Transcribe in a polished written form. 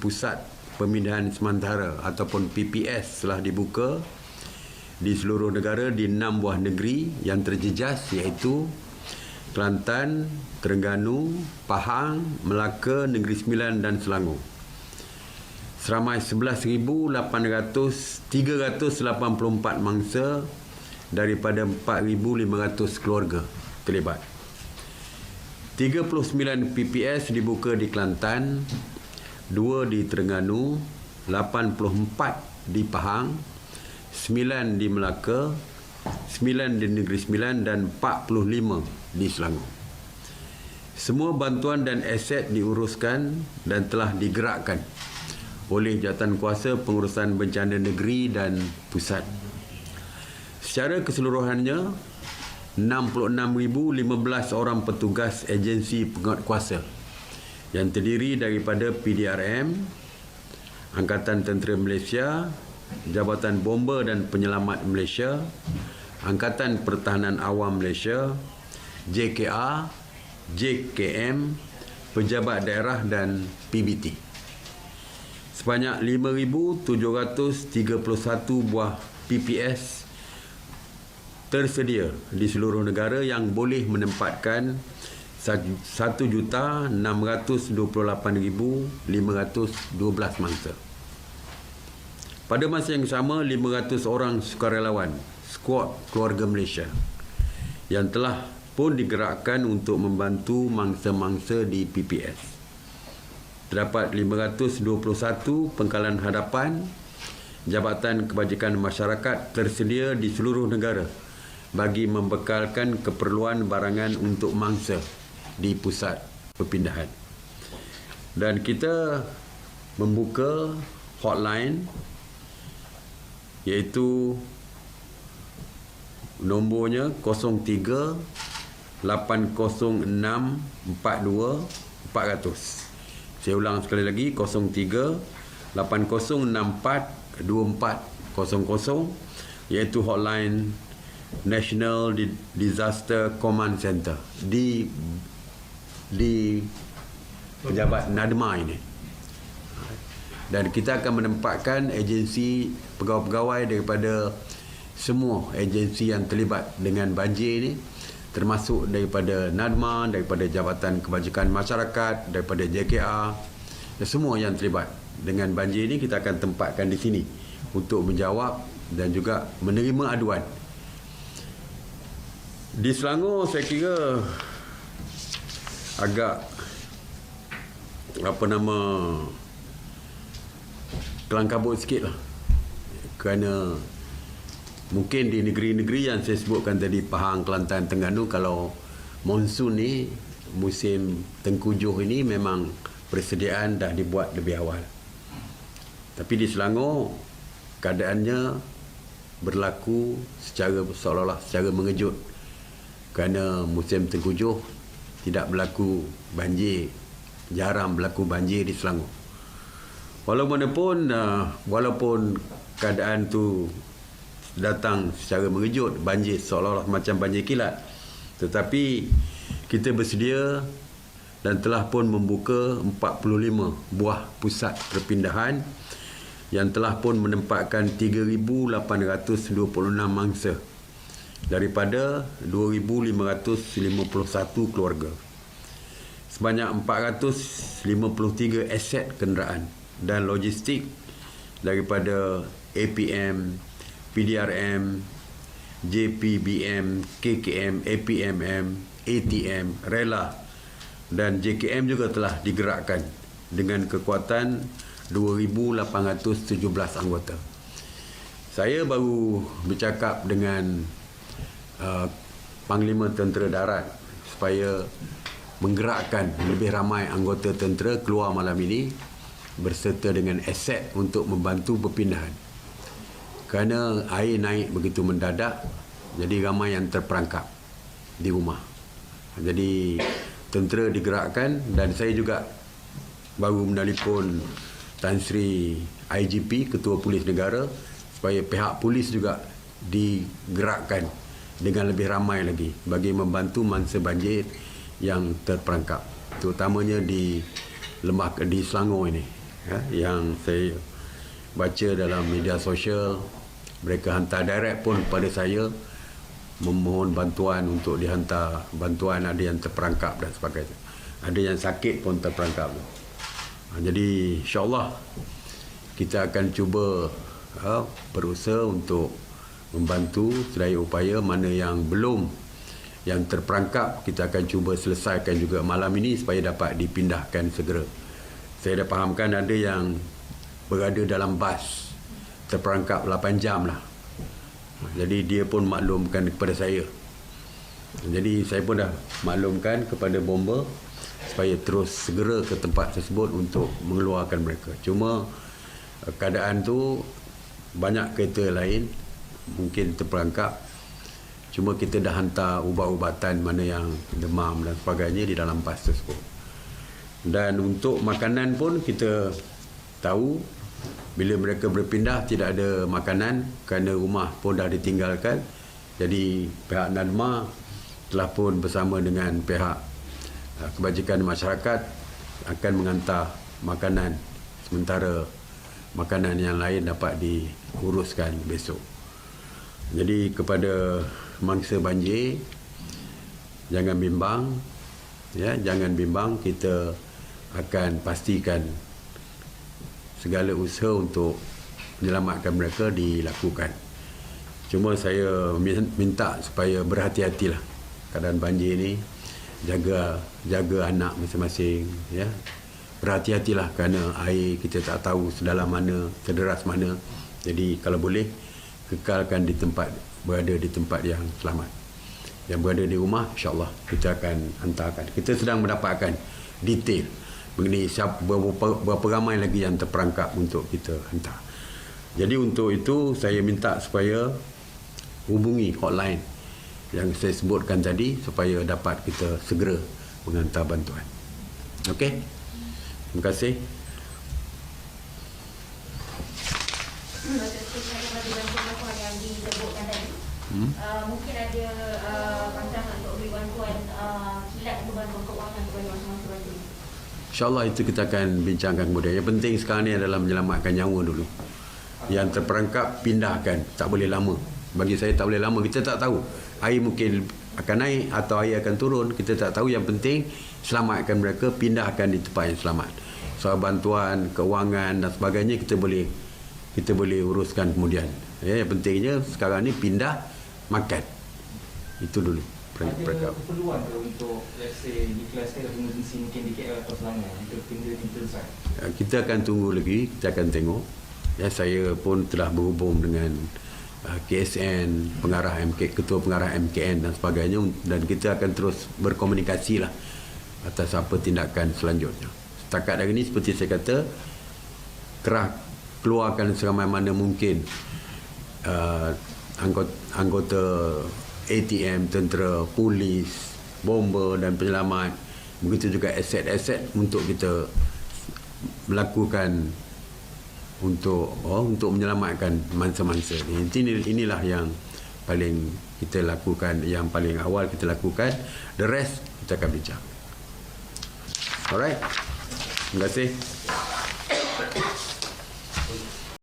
Pusat Pemindahan Sementara ataupun PPS telah dibuka di seluruh negara di 6 buah negeri yang terjejas, iaitu Kelantan, Terengganu, Pahang, Melaka, Negeri Sembilan dan Selangor. Seramai 11,384 mangsa daripada 4,500 keluarga terlibat. 39 PPS dibuka di Kelantan, 2 di Terengganu, 84 di Pahang, 9 di Melaka, 9 di Negeri Sembilan dan 45 di Selangor. Semua bantuan dan aset diuruskan dan telah digerakkan oleh Jawatankuasa Pengurusan Bencana Negeri dan Pusat. Secara keseluruhannya, 66,015 orang petugas agensi penguatkuasa yang terdiri daripada PDRM, Angkatan Tentera Malaysia, Jabatan Bomba dan Penyelamat Malaysia, Angkatan Pertahanan Awam Malaysia, JKA, JKM, Pejabat Daerah dan PBT. Sebanyak 5,731 buah PPS tersedia di seluruh negara yang boleh menempatkan 1,628,512 mangsa. Pada masa yang sama, 500 orang sukarelawan skuad keluarga Malaysia yang telah pun digerakkan untuk membantu mangsa-mangsa di PPS. Terdapat 521 pengkalan hadapan Jabatan Kebajikan Masyarakat tersedia di seluruh negara bagi membekalkan keperluan barangan untuk mangsa di pusat perpindahan. Dan kita membuka hotline iaitu nombornya 03 806 42 400. Saya ulang sekali lagi, 03 8064 2400, iaitu hotline National Disaster Command Center di pejabat NADMA ini. Dan kita akan menempatkan agensi pegawai-pegawai daripada semua agensi yang terlibat dengan banjir ini, termasuk daripada NADMA, daripada Jabatan Kebajikan Masyarakat, daripada JKA, dan semua yang terlibat dengan banjir ini kita akan tempatkan di sini untuk menjawab dan juga menerima aduan. Di Selangor saya kira agak kelang kabut sikit lah, kerana mungkin di negeri-negeri yang saya sebutkan tadi, Pahang, Kelantan, Terengganu, kalau monsun ni, musim tengkujuh ini memang persediaan dah dibuat lebih awal. Tapi di Selangor keadaannya berlaku seolah-olah secara mengejut, kerana musim tengkujuh tidak berlaku banjir, jarang berlaku banjir di Selangor. Walaupun keadaan tu datang secara mengejut, banjir seolah-olah macam banjir kilat, tetapi kita bersedia dan telah pun membuka 45 buah pusat perpindahan yang telah pun menempatkan 3,826 mangsa daripada 2,551 keluarga. Sebanyak 453 aset kenderaan dan logistik daripada APM, PDRM, JPBM, KKM, APMM, ATM, Rela dan JKM juga telah digerakkan dengan kekuatan 2,817 anggota. Saya baru bercakap dengan Panglima Tentera Darat supaya menggerakkan lebih ramai anggota tentera keluar malam ini berserta dengan aset untuk membantu perpindahan. Kerana air naik begitu mendadak, jadi ramai yang terperangkap di rumah. Jadi tentera digerakkan, dan saya juga baru menelpon Tan Sri IGP, Ketua Polis Negara, supaya pihak polis juga digerakkan dengan lebih ramai lagi bagi membantu mangsa banjir yang terperangkap, terutamanya di Selangor ini. yang saya baca dalam media sosial, mereka hantar direct pun pada saya memohon bantuan untuk dihantar bantuan, ada yang terperangkap dan sebagainya, ada yang sakit pun terperangkap. Jadi insyaAllah kita akan cuba berusaha untuk membantu sedaya upaya. Mana yang belum, yang terperangkap, kita akan cuba selesaikan juga malam ini supaya dapat dipindahkan segera. Saya dah fahamkan ada yang berada dalam bas terperangkap 8 jam lah. Jadi dia pun maklumkan kepada saya. Jadi saya pun dah maklumkan kepada bomber supaya terus segera ke tempat tersebut untuk mengeluarkan mereka. Cuma keadaan tu banyak kereta lain mungkin terperangkap. Cuma kita dah hantar ubat-ubatan mana yang demam dan sebagainya di dalam bas tersebut. Dan untuk makanan pun kita tahu bila mereka berpindah tidak ada makanan kerana rumah pun dah ditinggalkan. Jadi pihak NADMA telah pun bersama dengan pihak kebajikan masyarakat akan menghantar makanan, sementara makanan yang lain dapat diuruskan besok. Jadi kepada mangsa banjir, jangan bimbang, jangan bimbang. Kita akan pastikan segala usaha untuk menyelamatkan mereka dilakukan. Cuma saya minta supaya berhati-hatilah keadaan banjir ni, jaga anak masing-masing, berhati-hatilah kerana air kita tak tahu sedalam mana, sederas mana. Jadi kalau boleh kekalkan berada di tempat yang selamat. Yang berada di rumah, insya-Allah kita akan hantarkan. Kita sedang mendapatkan detail mengenai berapa ramai lagi yang terperangkap untuk kita hantar. Jadi untuk itu saya minta supaya hubungi hotline yang saya sebutkan tadi supaya dapat kita segera menghantar bantuan. Okey. Terima kasih. Yang disebutkan tadi, mungkin ada rancangan untuk beri bantuan kilat atau bantuan keuangan kepada masa-masa banjir. InsyaAllah itu kita akan bincangkan kemudian. Yang penting sekarang ni adalah menyelamatkan nyawa dulu. Yang terperangkap pindahkan, tak boleh lama. Bagi saya tak boleh lama. Kita tak tahu air mungkin akan naik atau air akan turun, kita tak tahu. Yang penting selamatkan mereka, pindahkan di tempat yang selamat. Soal bantuan keuangan dan sebagainya kita boleh uruskan kemudian. Yang pentingnya sekarang ni pindah, makan. Itu dulu. Ada keperluan untuk let's say diklarasikan emergency mungkin di KL atau Selangor untuk pintu besar? Kita akan tunggu lagi, kita akan tengok. Saya pun telah berhubung dengan KSN, pengarah ketua pengarah MKN dan sebagainya, dan kita akan terus berkomunikasi lah atas apa tindakan selanjutnya. Setakat hari ini seperti saya kata, keluarkan seramai mana mungkin anggota ATM, tentera, polis, bomber dan penyelamat. Begitu juga aset-aset untuk kita melakukan untuk menyelamatkan mangsa-mangsa ni. Inilah yang paling kita lakukan, yang paling awal kita lakukan. The rest kita akan bincang. Alright. Terima kasih.